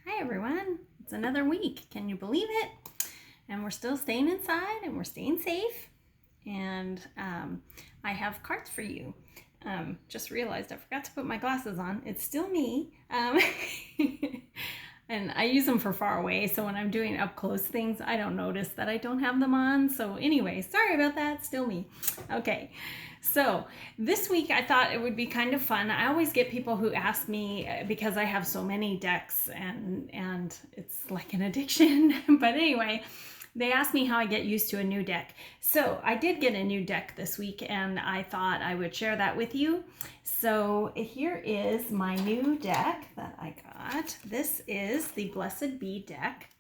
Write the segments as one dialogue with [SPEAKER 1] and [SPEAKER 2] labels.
[SPEAKER 1] Hi everyone, it's another week. Can you believe it? And we're still staying inside and we're staying safe. And I have cards for you. Just realized I forgot to put my glasses on. It's still me. And I use them for far away, so when I'm doing up close things, I don't notice that I don't have them on. So anyway, sorry about that, still me. Okay, so this week I thought it would be kind of fun. I always get people who ask me, because I have so many decks and it's like an addiction. But anyway, they asked me how I get used to a new deck. So I did get a new deck this week and I thought I would share that with you. So here is my new deck that I got. This is the Blessed Bee deck.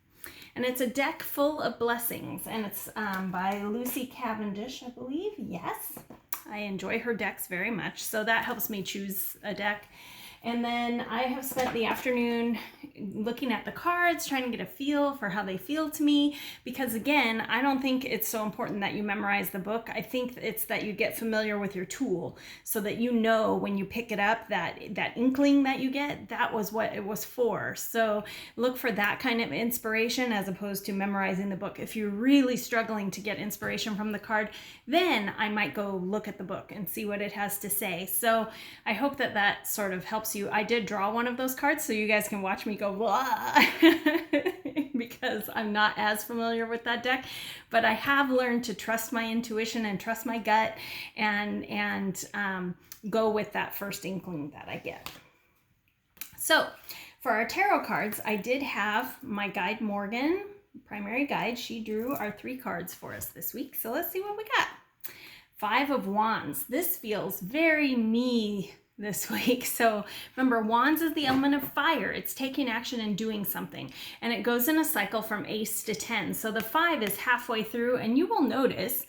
[SPEAKER 1] And it's a deck full of blessings. And it's by Lucy Cavendish, I believe. Yes, I enjoy her decks very much. So that helps me choose a deck. And then I have spent the afternoon looking at the cards, trying to get a feel for how they feel to me. Because again, I don't think it's so important that you memorize the book. I think it's that you get familiar with your tool so that you know when you pick it up, that inkling that you get, that was what it was for. So look for that kind of inspiration as opposed to memorizing the book. If you're really struggling to get inspiration from the card, then I might go look at the book and see what it has to say. So I hope that that sort of helps you. I did draw one of those cards so you guys can watch me go blah because I'm not as familiar with that deck, but I have learned to trust my intuition and trust my gut and go with that first inkling that I get. So for our tarot cards, I did have my guide Morgan, primary guide. She drew our 3 cards for us this week. So let's see what we got. 5 of Wands. This feels very me this week. So remember, Wands is the element of fire. It's taking action and doing something. And it goes in a cycle from Ace to 10. So the 5 is halfway through, and you will notice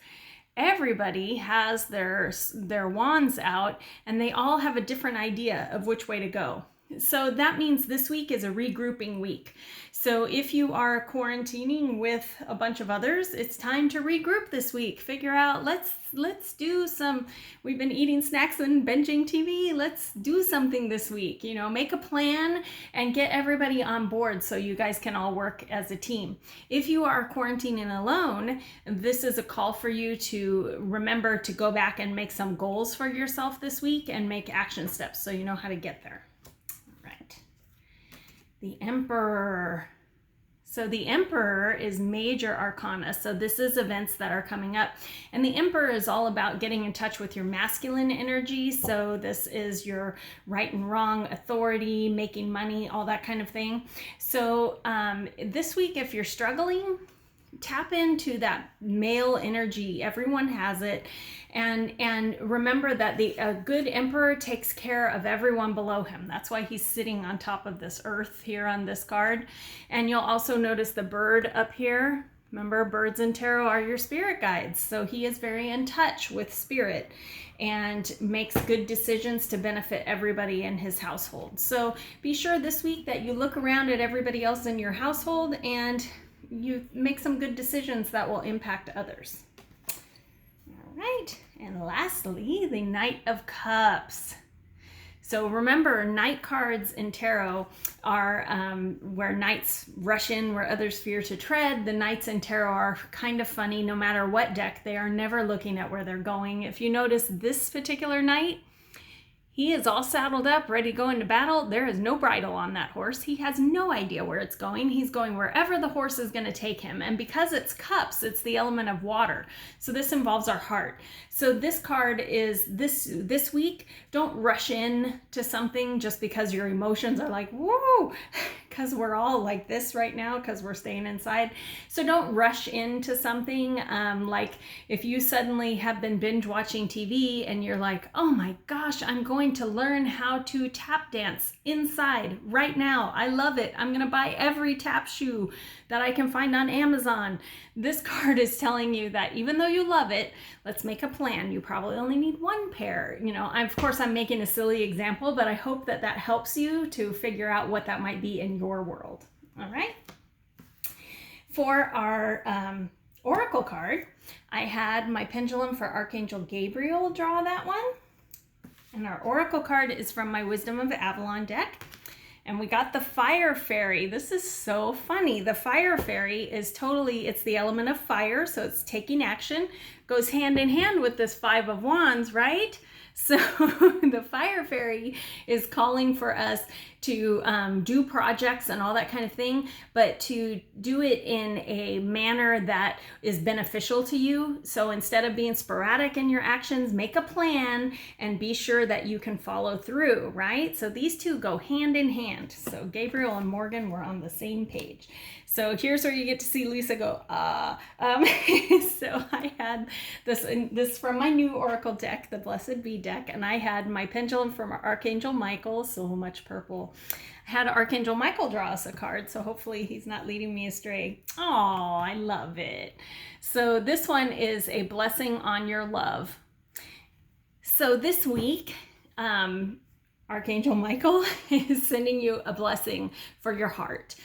[SPEAKER 1] everybody has their wands out and they all have a different idea of which way to go. So that means this week is a regrouping week. So if you are quarantining with a bunch of others, it's time to regroup this week. Figure out, let's do some, we've been eating snacks and binging TV. Let's do something this week. You know, make a plan and get everybody on board so you guys can all work as a team. If you are quarantining alone, this is a call for you to remember to go back and make some goals for yourself this week and make action steps so you know how to get there. The Emperor. So the Emperor is major arcana. So this is events that are coming up. And the Emperor is all about getting in touch with your masculine energy. So this is your right and wrong, authority, making money, all that kind of thing. So this week, if you're struggling, tap into that male energy. Everyone has it. And remember that a good emperor takes care of everyone below him. That's why he's sitting on top of this earth here on this card. And you'll also notice the bird up here. Remember, birds in tarot are your spirit guides. So he is very in touch with spirit and makes good decisions to benefit everybody in his household. So be sure this week that you look around at everybody else in your household and you make some good decisions that will impact others. All right, and lastly, the Knight of Cups. So remember, knight cards in tarot are where knights rush in where others fear to tread. The knights in tarot are kind of funny. No matter what deck, they are never looking at where they're going. If you notice this particular knight, he is all saddled up, ready to go into battle. There is no bridle on that horse. He has no idea where it's going. He's going wherever the horse is going to take him. And because it's cups, it's the element of water. So this involves our heart. So this card is this week, don't rush in to something just because your emotions are like, whoa, because we're all like this right now because we're staying inside. So don't rush into something. Like if you suddenly have been binge watching TV and you're like, oh my gosh, I'm going to learn how to tap dance inside right now. I love it. I'm going to buy every tap shoe that I can find on Amazon. This card is telling you that even though you love it, let's make a plan. You probably only need 1 pair. You know, of course I'm making a silly example, but I hope that that helps you to figure out what that might be in your world. All right. For our oracle card, I had my pendulum for Archangel Gabriel draw that one. And our oracle card is from my Wisdom of Avalon deck. And we got the fire fairy. This is so funny. The fire fairy is it's the element of fire, so it's taking action. Goes hand in hand with this 5 of Wands, right? So the fire fairy is calling for us to do projects and all that kind of thing, but to do it in a manner that is beneficial to you. So instead of being sporadic in your actions, make a plan and be sure that you can follow through, right? So these two go hand in hand. So Gabriel and Morgan were on the same page. So here's where you get to see Lisa go, so I had this from my new Oracle deck, the Blessed Be deck, and I had my pendulum from Archangel Michael, so much purple. I had Archangel Michael draw us a card, so hopefully he's not leading me astray. Oh, I love it. So this one is a blessing on your love. So this week, Archangel Michael is sending you a blessing for your heart.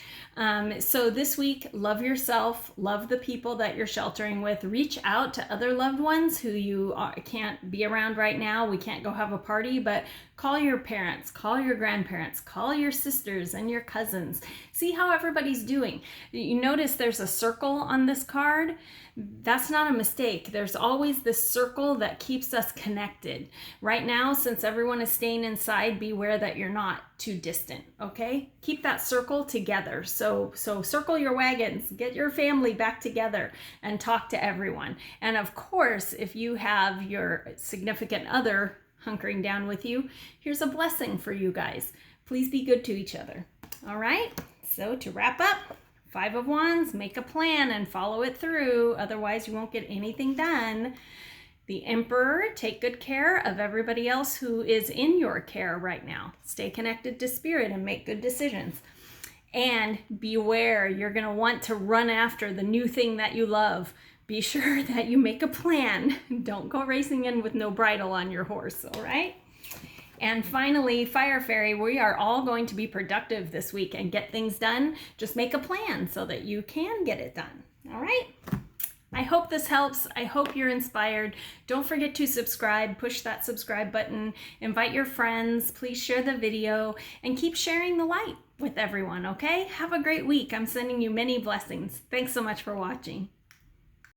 [SPEAKER 1] So this week, love yourself, love the people that you're sheltering with, reach out to other loved ones who you can't be around right now. We can't go have a party, but call your parents, call your grandparents, call your sisters and your cousins. See how everybody's doing. You notice there's a circle on this card. That's not a mistake. There's always this circle that keeps us connected. Right now, since everyone is staying inside, beware that you're not too distant, okay? Keep that circle together. So circle your wagons, get your family back together and talk to everyone. And of course, if you have your significant other hunkering down with you, here's a blessing for you guys. Please be good to each other. All right, so to wrap up, 5 of Wands, make a plan and follow it through. Otherwise, you won't get anything done. The Emperor, take good care of everybody else who is in your care right now. Stay connected to Spirit and make good decisions. And beware, you're going to want to run after the new thing that you love. Be sure that you make a plan. Don't go racing in with no bridle on your horse, all right? And finally, Fire Fairy, we are all going to be productive this week and get things done. Just make a plan so that you can get it done. All right? I hope this helps. I hope you're inspired. Don't forget to subscribe. Push that subscribe button. Invite your friends. Please share the video and keep sharing the light with everyone, okay? Have a great week. I'm sending you many blessings. Thanks so much for watching.